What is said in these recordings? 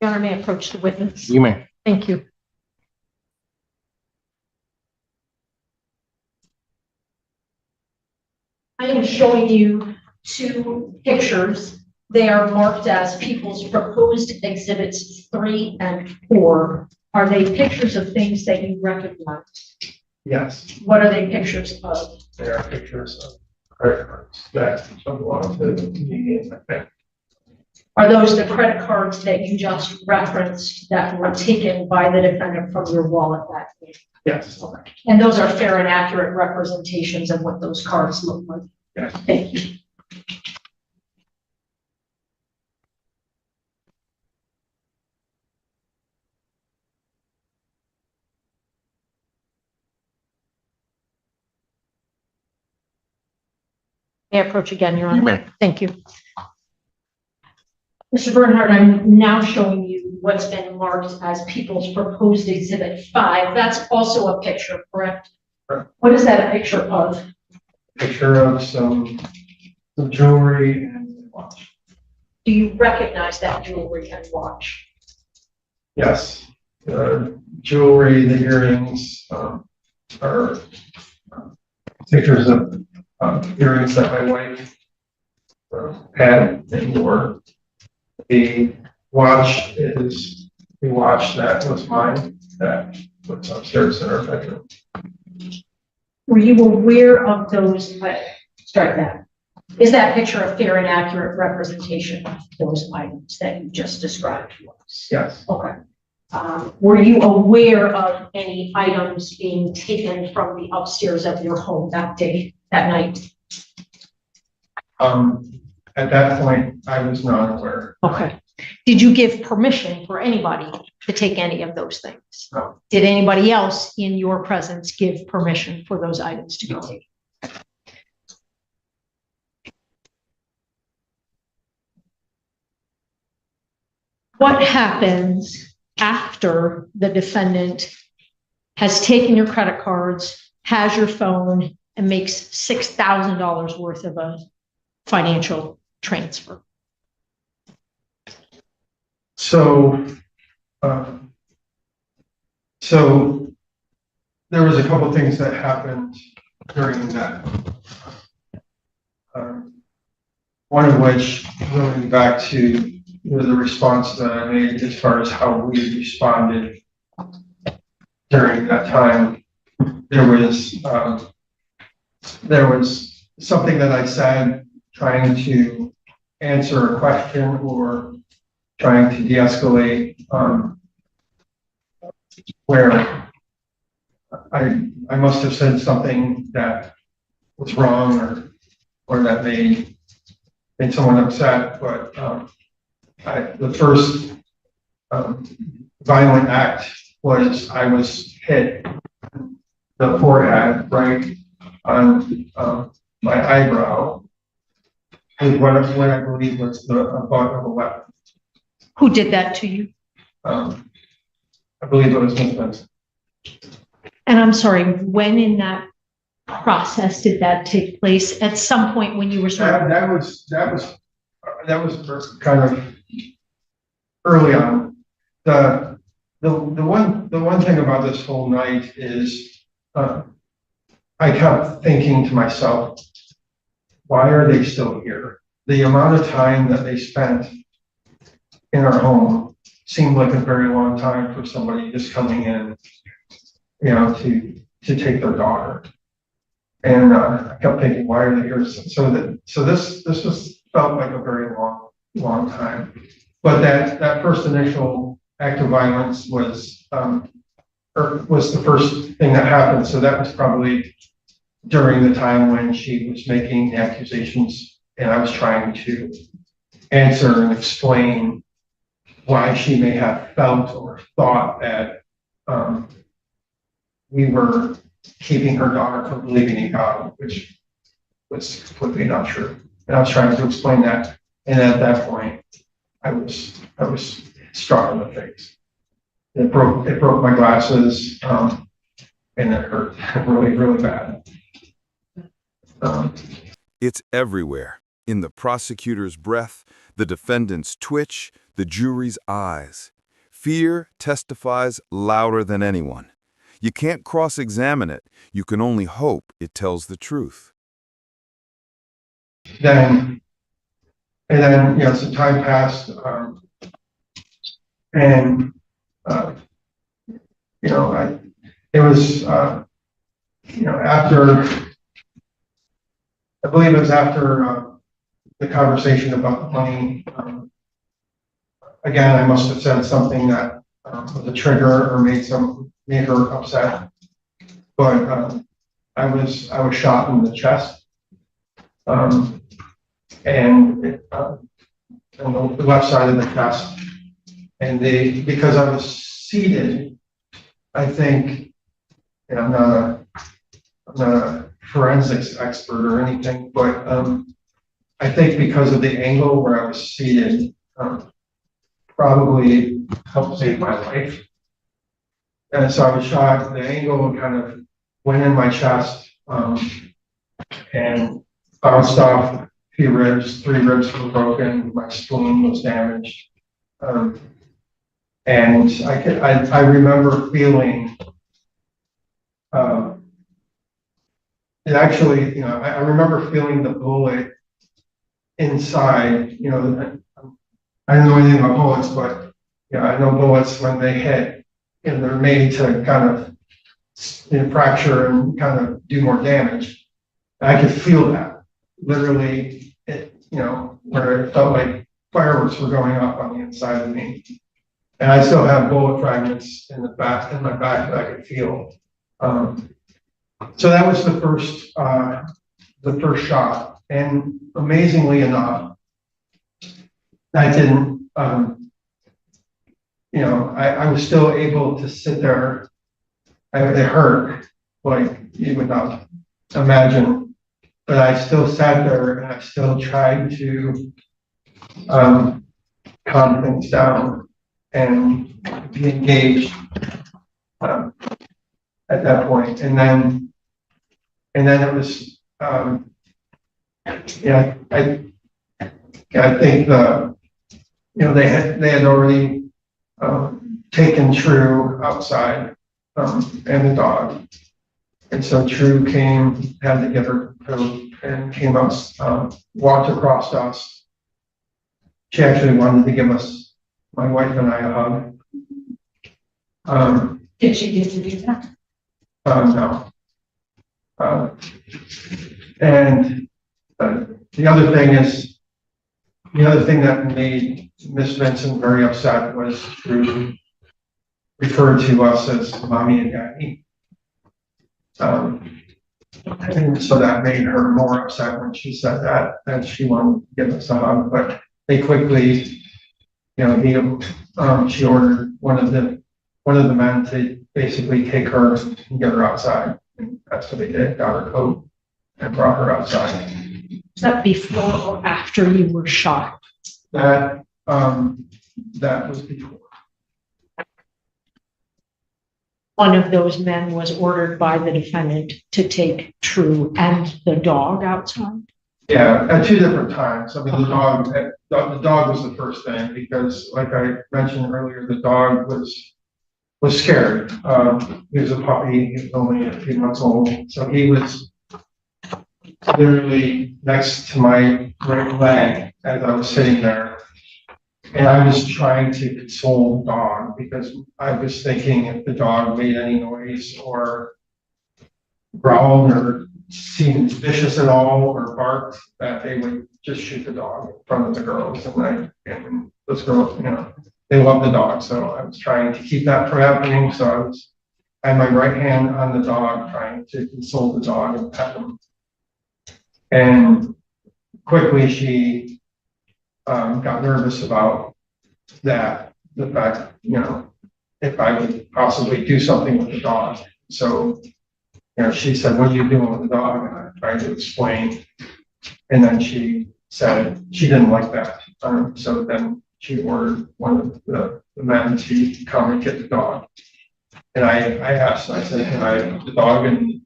Your Honor, may I approach the witness? You may. Thank you. I am showing you two pictures. They are marked as people's proposed exhibits 3 and 4. Are they pictures of things that you recognize? Yes, What are they pictures of? there are pictures of credit cards that belong to me and my family. Are those the credit cards that you just referenced that were taken by the defendant from your wallet that day? Yes, And those are fair and accurate representations of what those cards look like? yes. Thank you. May I approach again, Your Honor? You may. Thank you. Mr. Bernhardt, I'm now showing you what's been marked as people's proposed exhibit 5. That's also a picture, correct? Correct. What is that a picture of? Picture of some jewelry and watch. Do you recognize that jewelry and watch? Yes, the jewelry, the earrings are pictures of earrings that my wife had and wore. The watch is the watch that was mine, that was upstairs in our bedroom. Were you aware of those? Start that. Is that picture a fair and accurate representation of those items that you just described to us? Yes, Okay. Were you aware of any items being taken from the upstairs of your home that day, that night? at that point, I was not aware. Okay. Did you give permission for anybody to take any of those things? No. Did anybody else in your presence give permission for those items to be taken? What happens after the defendant has taken your credit cards, has your phone, and makes $6,000 worth of a financial transfer? So there was a couple of things that happened during that. One of which, going back to the response that I made as far as how we responded during that time, there was something that I said trying to answer a question or trying to de-escalate, where I must have said something that was wrong or that made someone upset, but the first violent act was I was hit the forehead right on my eyebrow with what I believe was the butt of a weapon. Who did that to you? I believe it was Ms. Benson. And I'm sorry, when in that process did that take place? At some point when you were sort of... That was kind of early on. The one thing about this whole night is I kept thinking to myself, why are they still here? The amount of time that they spent in our home seemed like a very long time for somebody just coming in, to take their daughter. And I kept thinking, why are they here? So this felt like a very long time. But that first initial act of violence was the first thing that happened. So that was probably during the time when she was making the accusations, and I was trying to answer and explain why she may have felt or thought that we were keeping her daughter from believing in God, which was completely not true. And I was trying to explain that. And at that point, I was struck in the face. It broke my glasses, and it hurt really, really bad. It's everywhere. In the prosecutor's breath, the defendant's twitch, the jury's eyes. Fear testifies louder than anyone. You can't cross-examine it. You can only hope it tells the truth. Then, and then, some time passed, and, it was, after, I believe it was after, the conversation about the money, again, I must have said something that, was a trigger or made her upset. But, I was shot in the chest, and on the left side of the chest, and because I was seated, I think, and I'm not a forensics expert or anything, but I think because of the angle where I was seated, probably helped save my life. And so I was shot. The angle kind of went in my chest, and bounced off a few ribs. 3 ribs were broken. My spleen was damaged. And I remember feeling, it actually, I remember feeling the bullet inside. I don't know anything about bullets, but I know bullets, when they hit, they're made to kind of fracture and kind of do more damage. And I could feel that literally, where it felt like fireworks were going off on the inside of me. And I still have bullet fragments in my back that I could feel. So that was the first shot. And amazingly enough, that didn't, I was still able to sit there. It hurt, like you would not imagine, but I still sat there and I still tried to calm things down and be engaged at that point. And then it was, I think they had already taken True outside, and the dog. And so True came, had to get her food, and came out, walked across us. She actually wanted to give us, my wife and I, a hug. Did she get to do that? No. And the other thing that made Miss Vincent very upset was True referred to us as mommy and daddy. And so that made her more upset when she said that, and she wanted to give us a hug. But they quickly, she ordered one of the men to basically take her and get her outside. And that's what they did, got her coat and brought her outside. Was that before or after you were shot? That was before. One of those men was ordered by the defendant to take True and the dog outside? Yeah, at 2 different times. I mean, the dog was the first thing, because like I mentioned earlier, the dog was scared. He was a puppy. He was only a few months old. So he was literally next to my right leg as I was sitting there. And I was trying to console the dog, because I was thinking if the dog made any noise or growled or seemed vicious at all or barked, that they would just shoot the dog in front of the girls. And those girls, they love the dog. So I was trying to keep that from happening. So I had my right hand on the dog, trying to console the dog and pet him. And quickly she got nervous about that, the fact, if I would possibly do something with the dog. So, she said, "What are you doing with the dog?" And I tried to explain. And then she said she didn't like that. So then she ordered one of the men to come and get the dog. And I asked, I said, "Can I have the dog?" And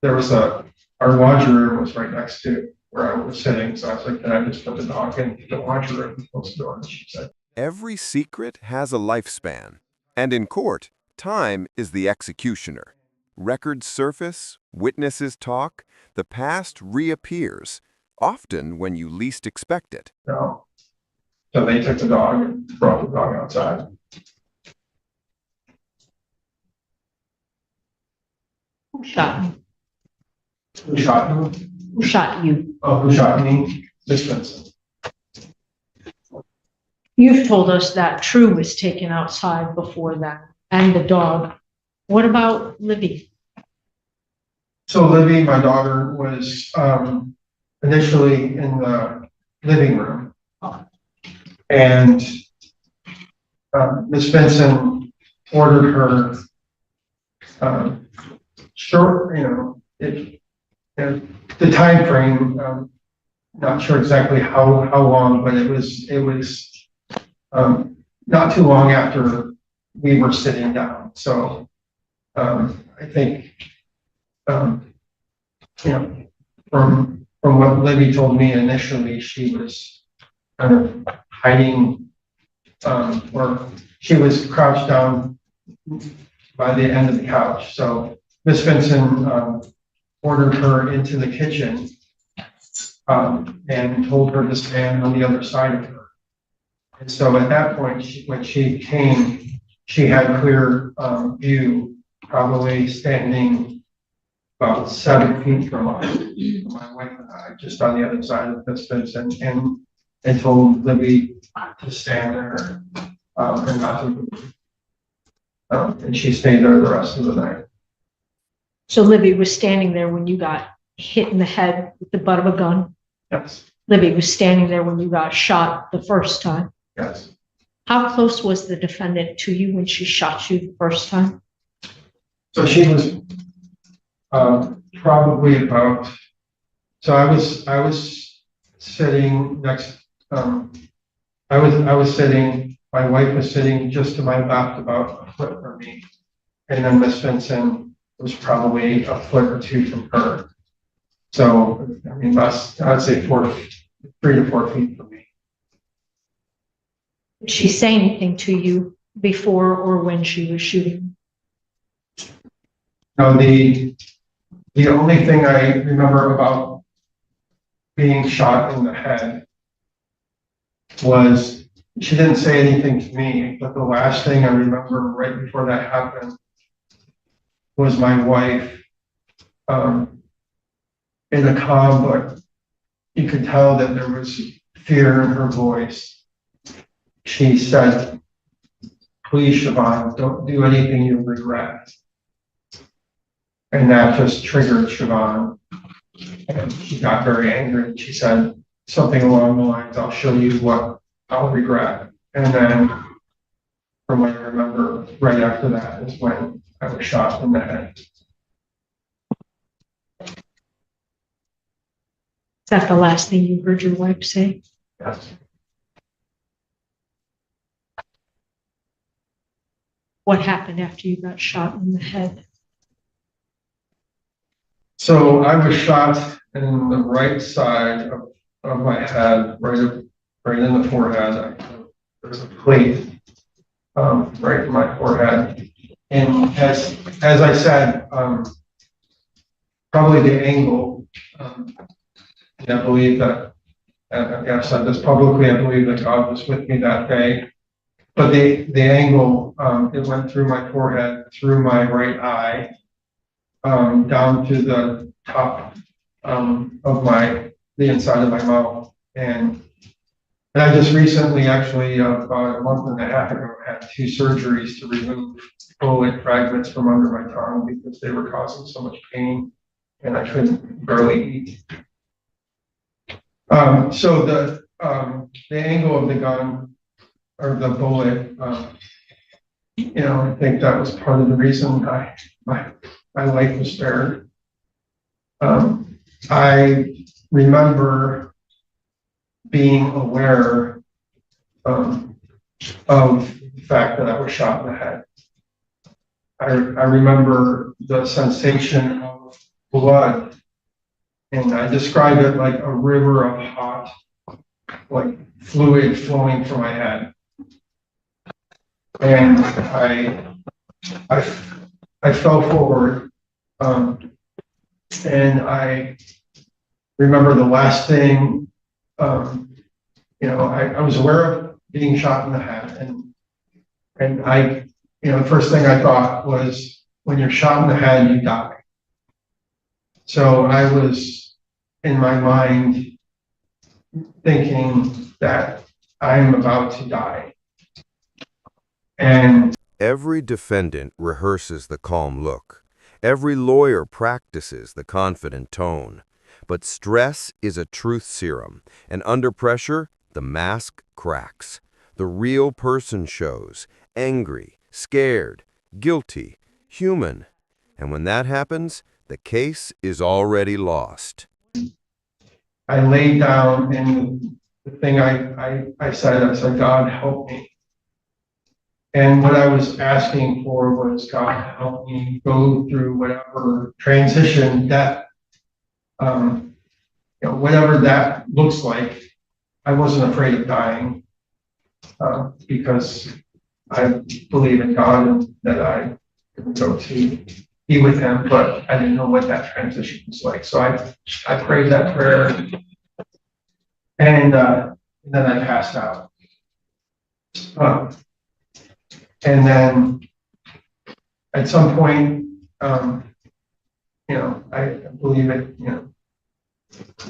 there was our laundry room was right next to where I was sitting. So I was like, "Can I just put the dog in the laundry room and close the door?" And she said, Every secret has a lifespan, and in court, time is the executioner. Records surface, witnesses talk, the past reappears, often when you least expect it. No. So they took the dog and brought the dog outside. Who shot you? Who shot him? Who shot you? Oh, who shot me? Miss Vincent. You've told us that True was taken outside before that, and the dog. What about Libby? So Libby, my daughter, was initially in the living room. And Miss Vincent ordered her short, the time frame, not sure exactly how long, but it was not too long after we were sitting down. So I think from what Libby told me initially, she was kind of hiding, or she was crouched down by the end of the couch. So Miss Vincent ordered her into the kitchen and told her to stand on the other side of her. And so at that point, when she came, she had clear view, probably standing about 7 feet from us, my wife and I, just on the other side of Miss Vincent, and told Libby to stand there and not to move. And she stayed there the rest of the night. So Libby was standing there when you got hit in the head with the butt of a gun. Yes. Libby was standing there when you got shot the first time. Yes. How close was the defendant to you when she shot you the first time? So she was probably about. So I was sitting next. I was sitting. My wife was sitting just to my left, about a foot from me, and then Miss Vincent was probably a foot or two from her. So I mean, I'd say 3 to 4 feet from me. Did she say anything to you before or when she was shooting? No, the only thing I remember about being shot in the head was she didn't say anything to me, but the last thing I remember right before that happened was my wife in a calm, but you could tell that there was fear in her voice. She said, "Please, Siobhan, don't do anything you regret." And that just triggered Siobhan. And she got very angry. She said something along the lines, "I'll show you what I'll regret." And then from what I remember, right after that is when I was shot in the head. Is that the last thing you heard your wife say? Yes. What happened after you got shot in the head? So I was shot in the right side of my head, right in the forehead. There's a plate right in my forehead. And as I said, probably the angle, I believe that, I've said this publicly, I believe that God was with me that day. But the angle, it went through my forehead, through my right eye, down to the top of the inside of my mouth. And I just recently, actually, about a month and a half ago, had 2 surgeries to remove bullet fragments from under my tongue because they were causing so much pain and I couldn't barely eat. So the angle of the gun or the bullet, I think that was part of the reason my life was spared. I remember being aware of the fact that I was shot in the head. I remember the sensation of blood, and I describe it like a river of hot, like fluid flowing from my head. and I, I fell forward, and I remember the last thing, I was aware of being shot in the head, and the first thing I thought was, when you're shot in the head, you die. So I was, in my mind, thinking that I'm about to die. And Every defendant rehearses the calm look. Every lawyer practices the confident tone. But stress is a truth serum, and under pressure, the mask cracks. The real person shows, angry, scared, guilty, human. And when that happens, the case is already lost. I laid down, and the thing I said, God, help me. And what I was asking for was, God, help me go through whatever transition that, whatever that looks like. I wasn't afraid of dying, because I believe in God and that I can go to be with Him, but I didn't know what that transition was like. So I prayed that prayer, and then I passed out. And then at some point, I believe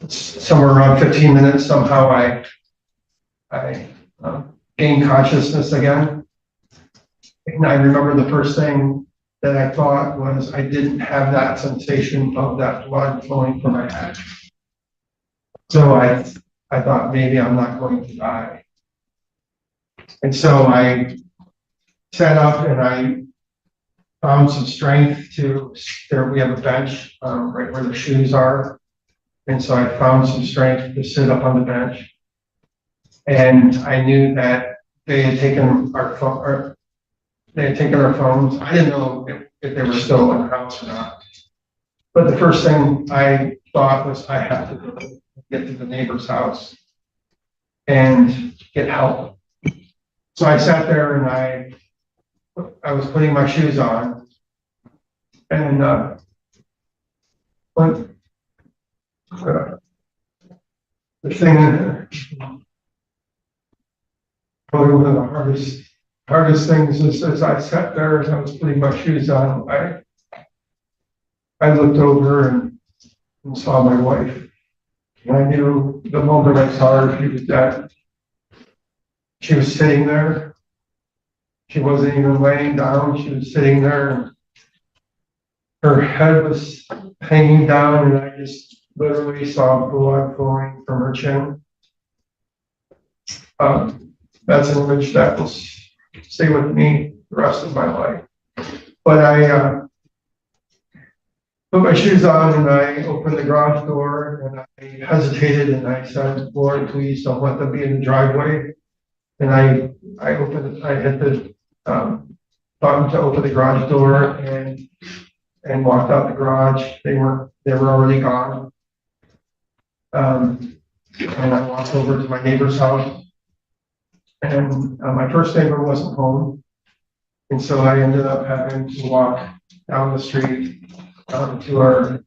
somewhere around 15 minutes, somehow I gained consciousness again. And I remember the first thing that I thought was, I didn't have that sensation of that blood flowing from my head. So I thought, maybe I'm not going to die. And so I sat up and I found some strength there we have a bench right where the shoes are. And so I found some strength to sit up on the bench. And I knew that they had taken our phones. I didn't know if they were still in the house or not. But the first thing I thought was, I have to get to the neighbor's house and get help. So I sat there and I was putting my shoes on, and the thing, probably one of the hardest things is, as I sat there and I was putting my shoes on, I looked over and saw my wife. And I knew the moment I saw her, she was dead. She was sitting there. She wasn't even laying down. She was sitting there, and her head was hanging down, and I just literally saw blood flowing from her chin. That's an image that will stay with me the rest of my life. But I put my shoes on and I opened the garage door, and I hesitated and I said, Lord, please don't let them be in the driveway. And I hit the button to open the garage door and walked out the garage. They were already gone. And I walked over to my neighbor's house, and my first neighbor wasn't home. And so I ended up having to walk down the street to our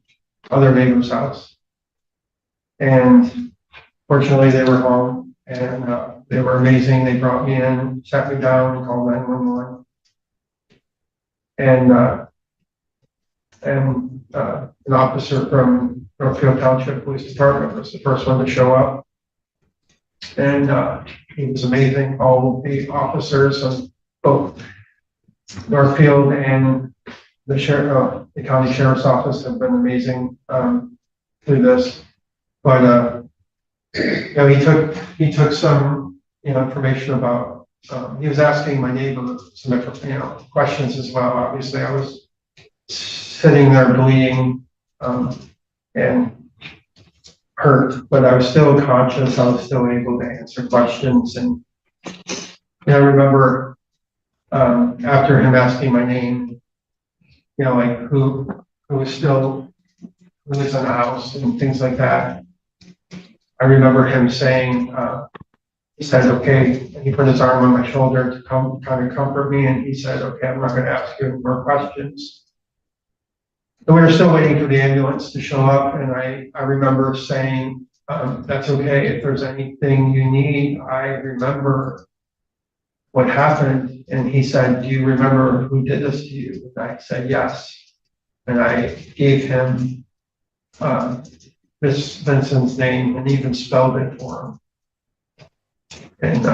other neighbor's house. And fortunately, they were home, and they were amazing. They brought me in, sat me down, and called 911. And an officer from Northfield Township Police Department was the first one to show up. And he was amazing. All the officers of both Northfield and the county sheriff's office have been amazing through this. But he took some information about. He was asking my neighbor some questions as well. Obviously, I was sitting there bleeding and hurt, but I was still conscious. I was still able to answer questions. And I remember after him asking my name, like who was in the house and things like that. I remember him saying, he said, okay, and he put his arm on my shoulder to come kind of comfort me, and he said, okay, I'm not gonna ask you any more questions. And we were still waiting for the ambulance to show up, and I remember saying, that's okay, if there's anything you need, I remember what happened. And he said, do you remember who did this to you? And I said, yes. And I gave him Miss Vincent's name and even spelled it for him. And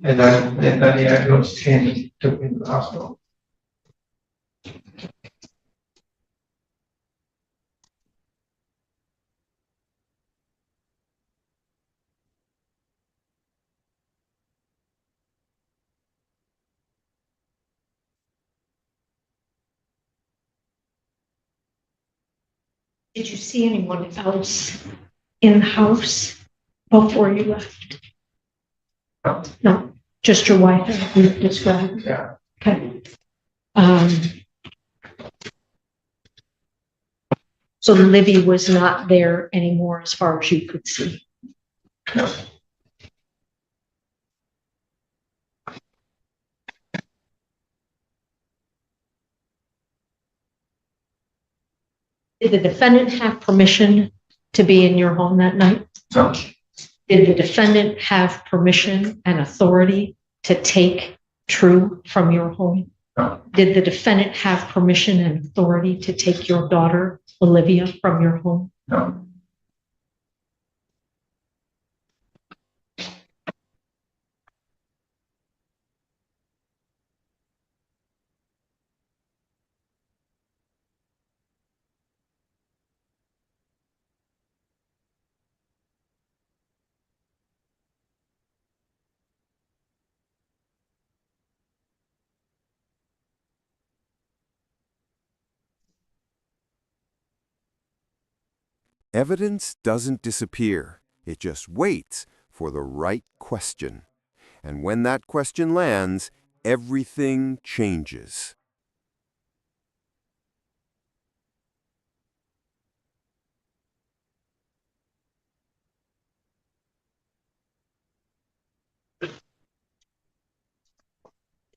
then the ambulance came and took me to the hospital. Did you see anyone else in the house before you left? No. No, just your wife as you described. Yeah. Okay. So Libby was not there anymore as far as you could see. No. Did the defendant have permission to be in your home that night? No. Did the defendant have permission and authority to take True from your home? No. Did the defendant have permission and authority to take your daughter, Olivia, from your home? No. Evidence doesn't disappear. It just waits for the right question. And when that question lands, everything changes.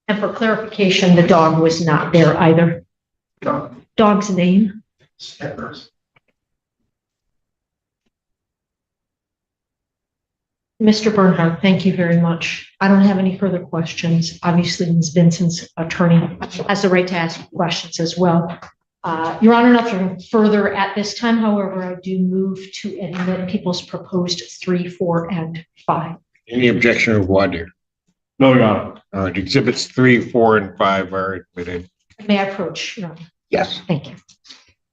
And for clarification, the dog was not there either. No. Dog's name? Snippers. Mr. Bernhardt, thank you very much. I don't have any further questions. Obviously, Ms. Vincent's attorney has the right to ask questions as well. Your Honor, nothing further at this time. However, I do move to admit people's proposed 3, 4, and 5. Any objection or voir dire? No, Your Honor. All right, exhibits 3, 4, and 5 are admitted. May I approach, Your Honor? Yes. Thank you.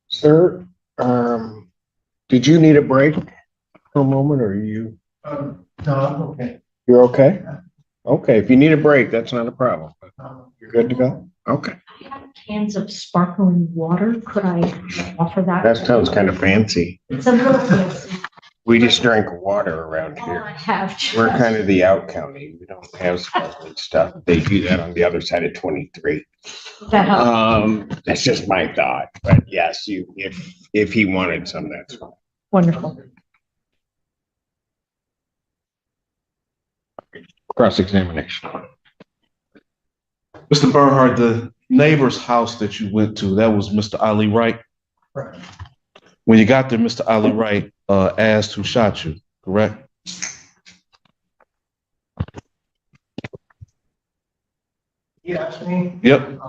Sir, did you need a break for a moment, or you? No, I'm okay. You're okay? Okay, if you need a break, that's not a problem. You're good to go? Okay. I have cans of sparkling water. Could I offer that? That sounds kind of fancy. It's a little fancy. We just drink water around All I here. have. We're kind of the out county. We don't have sparkling stuff. They do that on the other side of 23. That helps. That's just my thought, but yes, if he wanted some, that's fine. Wonderful. Cross-examination. Mr. Bernhardt, the neighbor's house that you went to, that was Mr. Ali Wright. Right. When you got there, Mr. Ali Wright asked who shot you, correct? He asked me. Yep.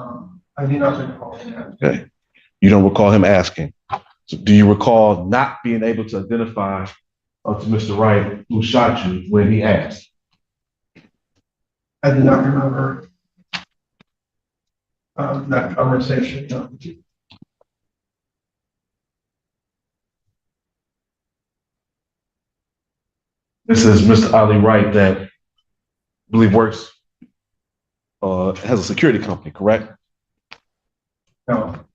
I do not recall that. Okay. You don't recall him asking. So do you recall not being able to identify to Mr. Wright who shot you when he asked? I do not remember that conversation. No. This is Mr. Ali Wright that I believe works, has a security company, correct? No.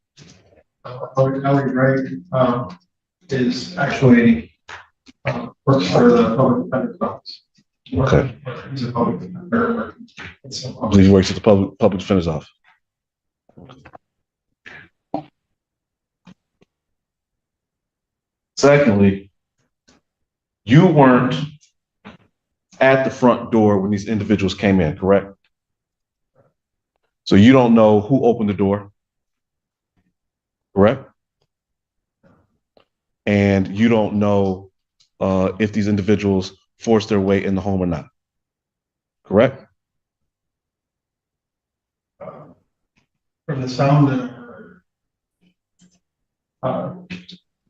Ellie Wright is actually works for the public defender's office. Okay. He's a public defender. I believe he works at the public defender's office. Secondly, you weren't at the front door when these individuals came in, correct? So you don't know who opened the door, correct? And you don't know if these individuals forced their way in the home or not, correct? From the sound that I heard,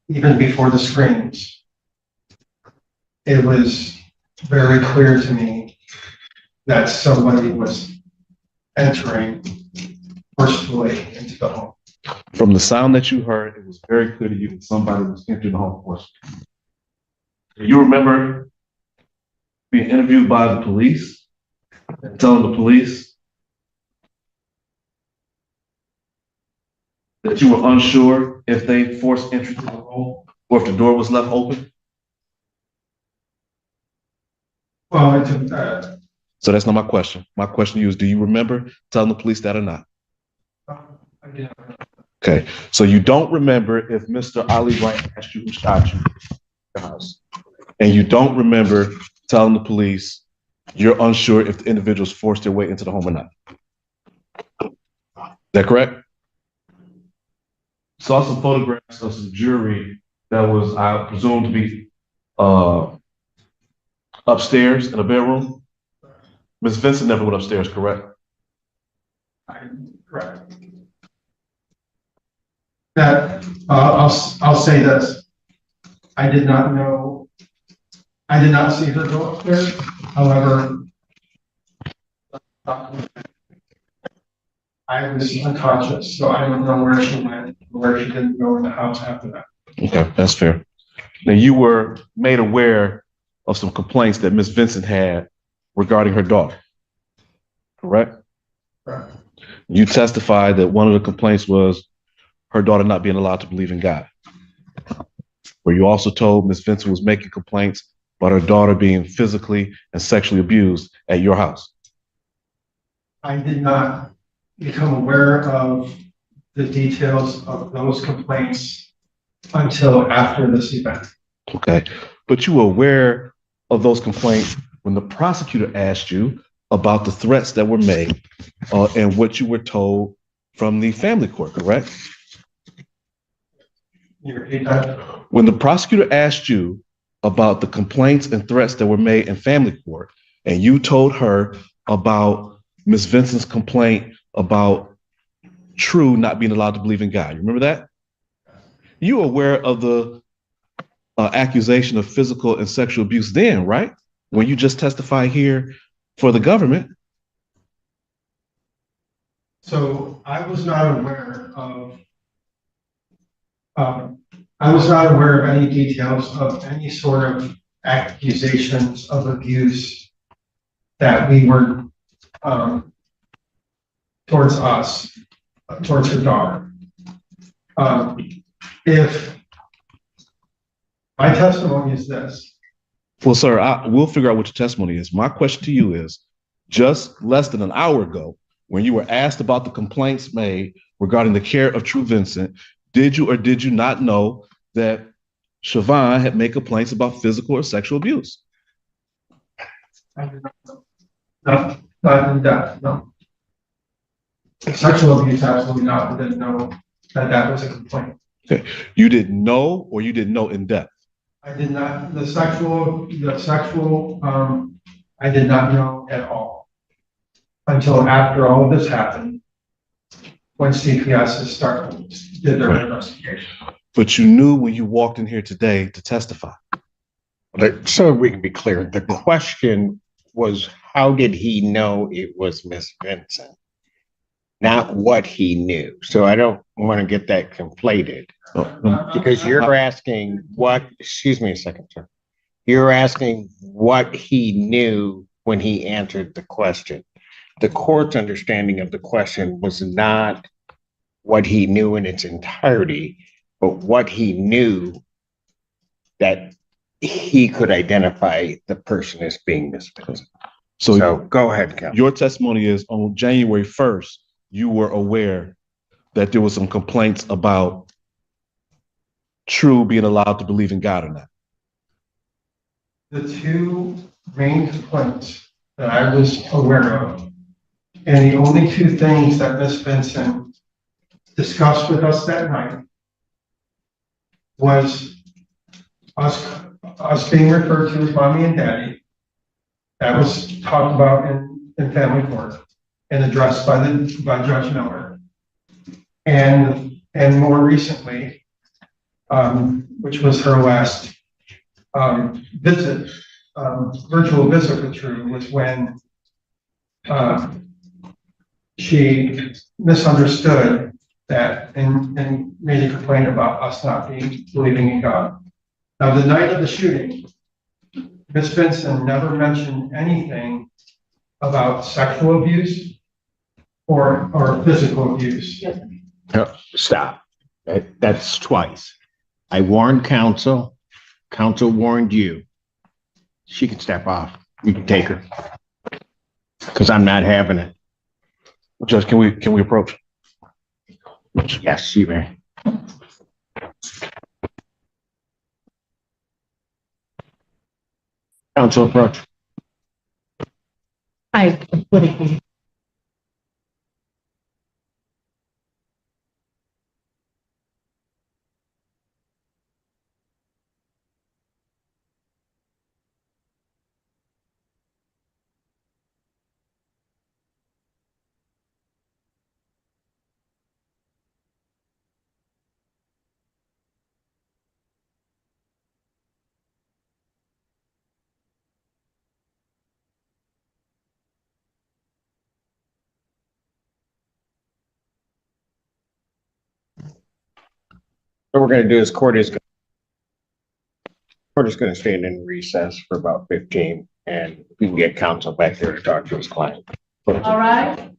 even before the screams, it was very clear to me that somebody was entering forcefully into the home. From the sound that you heard, it was very clear to you that somebody was entering the home forcefully. Do you remember being interviewed by the police and telling the police that you were unsure if they forced entry to the home or if the door was left open? Well, So that's not my question. My question to you is, do you remember telling the police that or not? I Okay, so you don't remember if Mr. Ali Wright asked you who shot you in your house. And you don't remember telling the police you're unsure if the individuals forced their way into the home or not. Is that correct? Saw some photographs of some jewelry that was, I presume, to be upstairs in a bedroom. Ms. Vincent never went upstairs, correct? correct. That I'll say this. I did not see her go upstairs. However, I was unconscious, so I don't know where she went, where she didn't go in the house after that. Okay, that's fair. Now, you were made aware of some complaints that Ms. Vincent had regarding her daughter, correct? Correct. You testified that one of the complaints was her daughter not being allowed to believe in God. Where you also told Ms. Vincent was making complaints about her daughter being physically and sexually abused at your house. I did not become aware of the details of those complaints until after this event. Okay, but you were aware of those complaints when the prosecutor asked you about the threats that were made and what you were told from the family court, correct? You repeat that? When the prosecutor asked you about the complaints and threats that were made in family court, and you told her about Ms. Vincent's complaint about True not being allowed to believe in God, you remember that? You were aware of the accusation of physical and sexual abuse then, right? When you just testified here for the government. So I was not aware of any details of any sort of accusations of abuse that we were towards us, towards her daughter. If my testimony is this. Well, sir, we'll figure out what your testimony is. My question to you is, just less than an hour ago, when you were asked about the complaints made regarding the care of True Vincent, did you or did you not know that Siobhan had made complaints about physical or sexual abuse? I did not know. No, not in depth, no. Sexual abuse, absolutely not. I didn't know that was a complaint. Okay. You didn't know, or you didn't know in depth? I did not, the sexual, I did not know at all until after all of this happened, when CPS did their investigation. But you knew when you walked in here today to testify. So we can be clear, the question was, how did he know it was Miss Vincent? Not what he knew. So I don't want to get that conflated. Because you're asking what, excuse me a second, sir. You're asking what he knew when he answered the question. The court's understanding of the question was not what he knew in its entirety, but what he knew that he could identify the person as being Miss Vincent. So go ahead, Cal. Your testimony is on January 1st, you were aware that there was some complaints about True being allowed to believe in God or not. The two main complaints that I was aware of. And the only two things that Miss Vincent discussed with us that night was us being referred to as mommy and daddy. That was talked about in family court and addressed by Judge Miller. And more recently, which was her last visit, virtual visit with Drew, was when she misunderstood that and made a complaint about us not believing in God. Now, the night of the shooting, Miss Vincent never mentioned anything about sexual abuse or physical abuse. No, stop. That's twice. I warned counsel. Counsel warned you. She can step off. You can take her. Because I'm not having it. Judge, can we approach? Yes, you may. Counsel approach. I would agree. What we're going to do is court is going to stand in recess for about 15, and we can get counsel back there to talk to his client. All right.